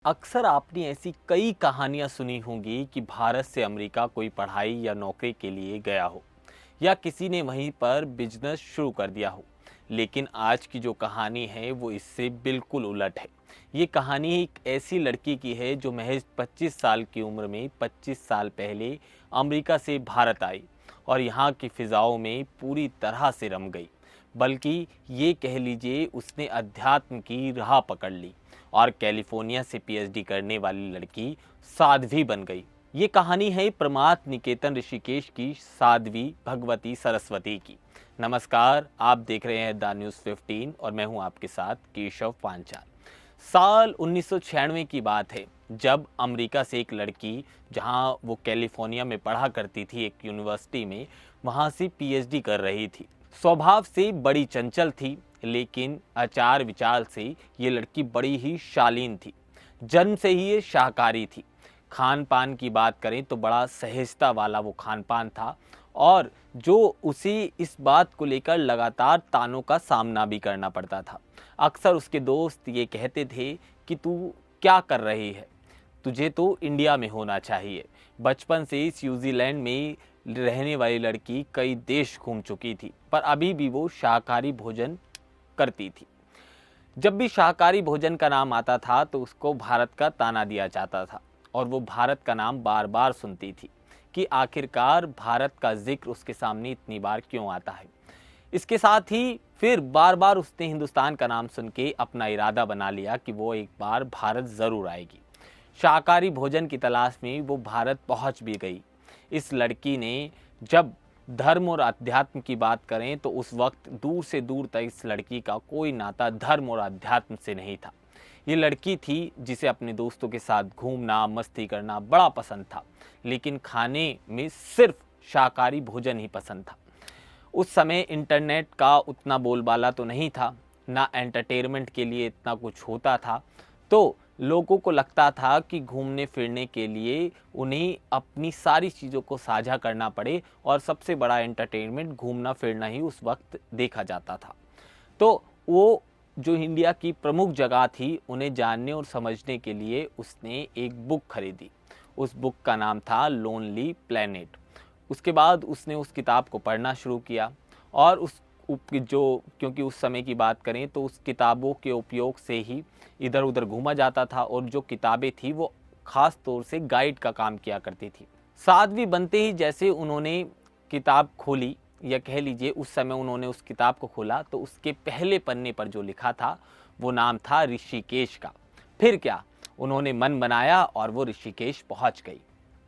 अक्सर आपने ऐसी कई कहानियां सुनी होंगी कि भारत से अमेरिका कोई पढ़ाई या नौकरी के लिए गया हो या किसी ने वहीं पर बिजनेस शुरू कर दिया हो। लेकिन आज की जो कहानी है वो इससे बिल्कुल उलट है। ये कहानी एक ऐसी लड़की की है जो महज 25 साल की उम्र में 25 साल पहले अमेरिका से भारत आई और यहाँ की फिजाओं में पूरी तरह से रम गई। बल्कि ये कह लीजिए उसने अध्यात्म की राह पकड़ ली और कैलिफोर्निया से पीएचडी करने वाली लड़की साध्वी बन गई। ये कहानी है परमार्थ निकेतन ऋषिकेश की साध्वी भगवती सरस्वती की। नमस्कार, आप देख रहे हैं द न्यूज़ 15 और मैं हूं आपके साथ केशव पांचाल। साल 1996 की बात है जब अमेरिका से एक लड़की, जहां वो कैलिफोर्निया में पढ़ा करती थी एक यूनिवर्सिटी में, वहां से पीएचडी कर रही थी। स्वभाव से बड़ी चंचल थी, लेकिन आचार विचार से ये लड़की बड़ी ही शालीन थी। जन्म से ही ये शाकाहारी थी। खान पान की बात करें तो बड़ा सहजता वाला वो खान पान था और जो उसे इस बात को लेकर लगातार तानों का सामना भी करना पड़ता था। अक्सर उसके दोस्त ये कहते थे कि तू क्या कर रही है, तुझे तो इंडिया में होना चाहिए। बचपन से स्विट्जरलैंड में रहने वाली लड़की कई देश घूम चुकी थी, पर अभी भी वो शाकाहारी भोजन करती थी। जब भी शाकाहारी भोजन का नाम आता था तो उसको भारत का ताना दिया जाता था और वो भारत का नाम बार बार सुनती थी कि आखिरकार भारत का जिक्र उसके सामने इतनी बार क्यों आता है। इसके साथ ही फिर बार बार उसने हिंदुस्तान का नाम सुन के अपना इरादा बना लिया कि वो एक बार भारत ज़रूर आएगी। शाकाहारी भोजन की तलाश में वो भारत पहुंच भी गई। इस लड़की ने जब धर्म और अध्यात्म की बात करें तो उस वक्त दूर से दूर तक इस लड़की का कोई नाता धर्म और अध्यात्म से नहीं था। ये लड़की थी जिसे अपने दोस्तों के साथ घूमना, मस्ती करना बड़ा पसंद था, लेकिन खाने में सिर्फ शाकाहारी भोजन ही पसंद था। उस समय इंटरनेट का उतना बोलबाला तो नहीं था, ना एंटरटेनमेंट के लिए इतना कुछ होता था, तो लोगों को लगता था कि घूमने फिरने के लिए उन्हें अपनी सारी चीज़ों को साझा करना पड़े और सबसे बड़ा एंटरटेनमेंट घूमना फिरना ही उस वक्त देखा जाता था। तो वो जो इंडिया की प्रमुख जगह थी उन्हें जानने और समझने के लिए उसने एक बुक खरीदी। उस बुक का नाम था लोनली प्लेनेट। उसके बाद उसने उस किताब को पढ़ना शुरू किया और क्योंकि उस समय की बात करें तो उस किताबों के उपयोग से ही इधर उधर घूमा जाता था और जो किताबें थी वो ख़ास तौर से गाइड का काम किया करती थी। साध्वी बनते ही जैसे उन्होंने किताब खोली, या कह लीजिए उस समय उन्होंने उस किताब को खोला, तो उसके पहले पन्ने पर जो लिखा था वो नाम था ऋषिकेश का। फिर क्या, उन्होंने मन बनाया और वो ऋषिकेश पहुंच गई।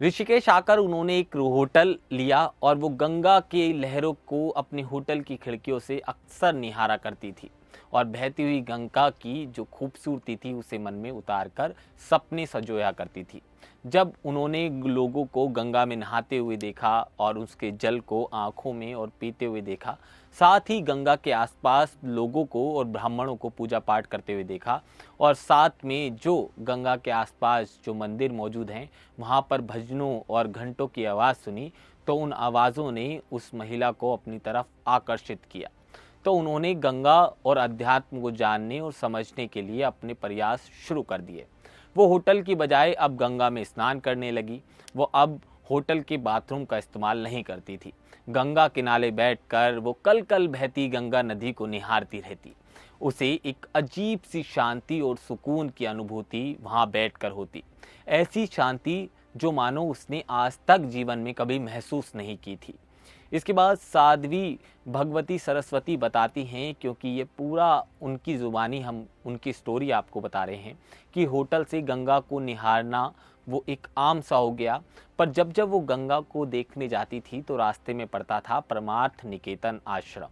ऋषिकेश आकर उन्होंने एक होटल लिया और वो गंगा के लहरों को अपने होटल की खिड़कियों से अक्सर निहारा करती थी और बहती हुई गंगा की जो खूबसूरती थी उसे मन में उतार कर सपने सजोया करती थी। जब उन्होंने लोगों को गंगा में नहाते हुए देखा और उसके जल को आँखों में और पीते हुए देखा, साथ ही गंगा के आसपास लोगों को और ब्राह्मणों को पूजा पाठ करते हुए देखा और साथ में जो गंगा के आसपास जो मंदिर मौजूद हैं वहाँ पर भजनों और घंटों की आवाज़ सुनी, तो उन आवाज़ों ने उस महिला को अपनी तरफ आकर्षित किया। तो उन्होंने गंगा और अध्यात्म को जानने और समझने के लिए अपने प्रयास शुरू कर दिए। वो होटल की बजाय अब गंगा में स्नान करने लगी। वो अब होटल के बाथरूम का इस्तेमाल नहीं करती थी। गंगा किनारे बैठकर वो कल कल बहती गंगा नदी को निहारती रहती। उसे एक अजीब सी शांति और सुकून की अनुभूति वहाँ बैठकर होती। ऐसी शांति जो मानो उसने आज तक जीवन में कभी महसूस नहीं की थी। इसके बाद साध्वी भगवती सरस्वती बताती हैं, क्योंकि ये पूरा उनकी ज़ुबानी हम उनकी स्टोरी आपको बता रहे हैं, कि होटल से गंगा को निहारना वो एक आम सा हो गया। पर जब जब वो गंगा को देखने जाती थी तो रास्ते में पड़ता था परमार्थ निकेतन आश्रम।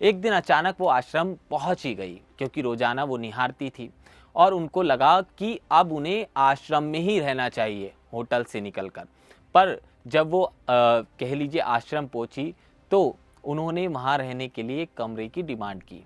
एक दिन अचानक वो आश्रम पहुंच ही गई, क्योंकि रोज़ाना वो निहारती थी और उनको लगा कि अब उन्हें आश्रम में ही रहना चाहिए होटल से निकलकर। पर जब वो कह लीजिए आश्रम पहुंची तो उन्होंने वहां रहने के लिए एक कमरे की डिमांड की,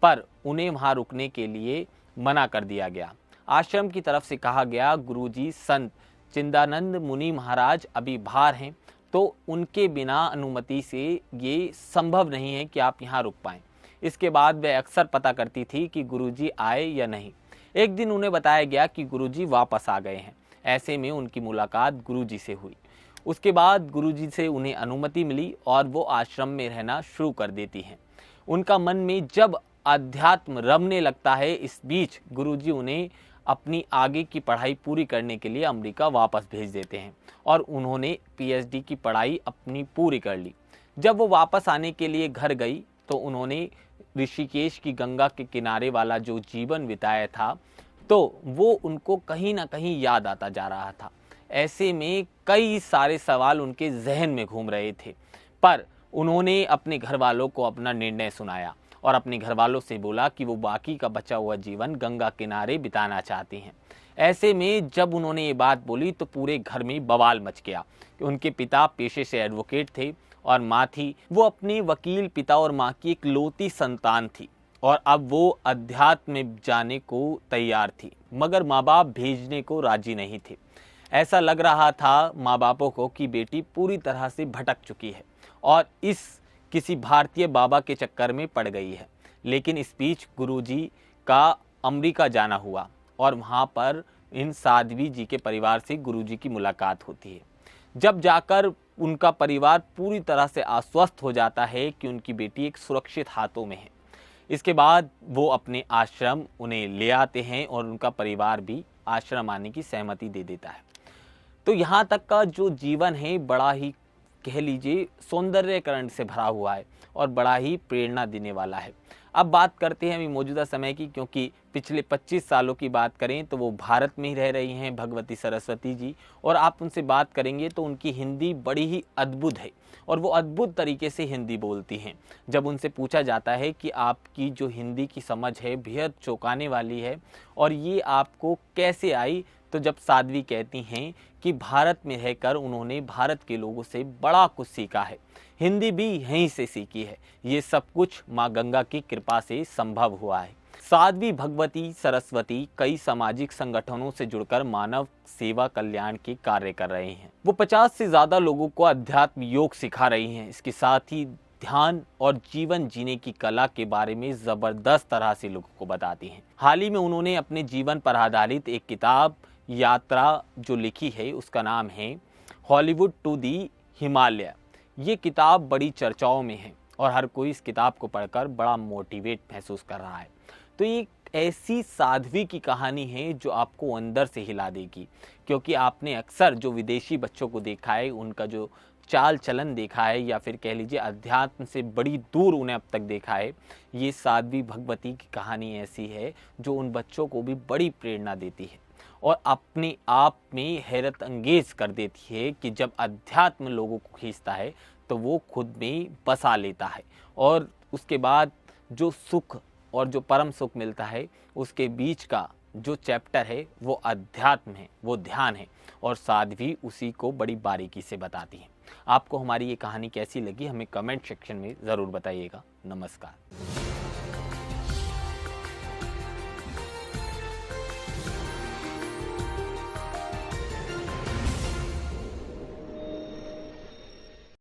पर उन्हें वहां रुकने के लिए मना कर दिया गया। आश्रम की तरफ से कहा गया, गुरुजी संत चिदानंद मुनि महाराज अभी बाहर हैं, तो उनके बिना अनुमति से ये संभव नहीं है कि आप यहाँ रुक पाएं। इसके बाद वह अक्सर पता करती थी कि गुरुजी आए या नहीं। एक दिन उन्हें बताया गया कि गुरुजी वापस आ गए हैं। ऐसे में उनकी मुलाकात गुरुजी से हुई। उसके बाद गुरुजी से उन्हें अनुमति मिली और वो आश्रम में रहना शुरू कर देती हैं। उनका मन में जब अध्यात्म रमने लगता है, इस बीच गुरुजी उन्हें अपनी आगे की पढ़ाई पूरी करने के लिए अमेरिका वापस भेज देते हैं और उन्होंने पीएचडी की पढ़ाई अपनी पूरी कर ली। जब वो वापस आने के लिए घर गई तो उन्होंने ऋषिकेश की गंगा के किनारे वाला जो जीवन बिताया था, तो वो उनको कहीं ना कहीं याद आता जा रहा था। ऐसे में कई सारे सवाल उनके जहन में घूम रहे थे, पर उन्होंने अपने घर वालों को अपना निर्णय सुनाया और अपने घर वालों से बोला कि वो बाकी का बचा हुआ जीवन गंगा किनारे बिताना चाहती हैं। ऐसे में जब उन्होंने ये बात बोली तो पूरे घर में बवाल मच गया कि उनके पिता पेशे से एडवोकेट थे और माँ थी, वो अपने वकील पिता और माँ की इकलौती संतान थी और अब वो अध्यात्म में जाने को तैयार थी, मगर माँ बाप भेजने को राजी नहीं थे। ऐसा लग रहा था माँ बापों को कि बेटी पूरी तरह से भटक चुकी है और इस किसी भारतीय बाबा के चक्कर में पड़ गई है। लेकिन इस बीच गुरुजी का अमेरिका जाना हुआ और वहाँ पर इन साध्वी जी के परिवार से गुरुजी की मुलाकात होती है। जब जाकर उनका परिवार पूरी तरह से आश्वस्त हो जाता है कि उनकी बेटी एक सुरक्षित हाथों में है। इसके बाद वो अपने आश्रम उन्हें ले आते हैं और उनका परिवार भी आश्रम आने की सहमति दे देता है। तो यहाँ तक का जो जीवन है बड़ा ही कह लीजिए सौंदर्यकरण से भरा हुआ है और बड़ा ही प्रेरणा देने वाला है। अब बात करते हैं अभी मौजूदा समय की, क्योंकि पिछले 25 सालों की बात करें तो वो भारत में ही रह रही हैं भगवती सरस्वती जी, और आप उनसे बात करेंगे तो उनकी हिंदी बड़ी ही अद्भुत है और वो अद्भुत तरीके से हिंदी बोलती हैं। जब उनसे पूछा जाता है कि आपकी जो हिंदी की समझ है बेहद चौंकाने वाली है और ये आपको कैसे आई, तो जब साध्वी कहती हैं कि भारत में रहकर उन्होंने भारत के लोगों से बड़ा कुछ सीखा है, हिंदी भी यहीं से सीखी है, ये सब कुछ माँ गंगा की कृपा से संभव हुआ है। साध्वी भगवती सरस्वती कई सामाजिक संगठनों से जुड़कर मानव सेवा कल्याण के कार्य कर रहे हैं। वो 50 से ज़्यादा लोगों को अध्यात्म योग सिखा रही हैं। इसके साथ ही ध्यान और जीवन जीने की कला के बारे में ज़बरदस्त तरह से लोगों को बताती हैं। हाल ही में उन्होंने अपने जीवन पर आधारित एक किताब यात्रा जो लिखी है, उसका नाम है हॉलीवुड टू दी हिमालय। ये किताब बड़ी चर्चाओं में है और हर कोई इस किताब को पढ़कर बड़ा मोटिवेट महसूस कर रहा है। तो ये ऐसी साध्वी की कहानी है जो आपको अंदर से हिला देगी, क्योंकि आपने अक्सर जो विदेशी बच्चों को देखा है, उनका जो चाल चलन देखा है या फिर कह लीजिए अध्यात्म से बड़ी दूर उन्हें अब तक देखा है, ये साध्वी भगवती की कहानी ऐसी है जो उन बच्चों को भी बड़ी प्रेरणा देती है और अपने आप में हैरत अंगेज कर देती है कि जब अध्यात्म लोगों को खींचता है तो वो खुद में बसा लेता है और उसके बाद जो सुख और जो परम सुख मिलता है, उसके बीच का जो चैप्टर है वो अध्यात्म है, वो ध्यान है और साध्वी उसी को बड़ी बारीकी से बताती हैं। आपको हमारी ये कहानी कैसी लगी हमें कमेंट सेक्शन में ज़रूर बताइएगा। नमस्कार।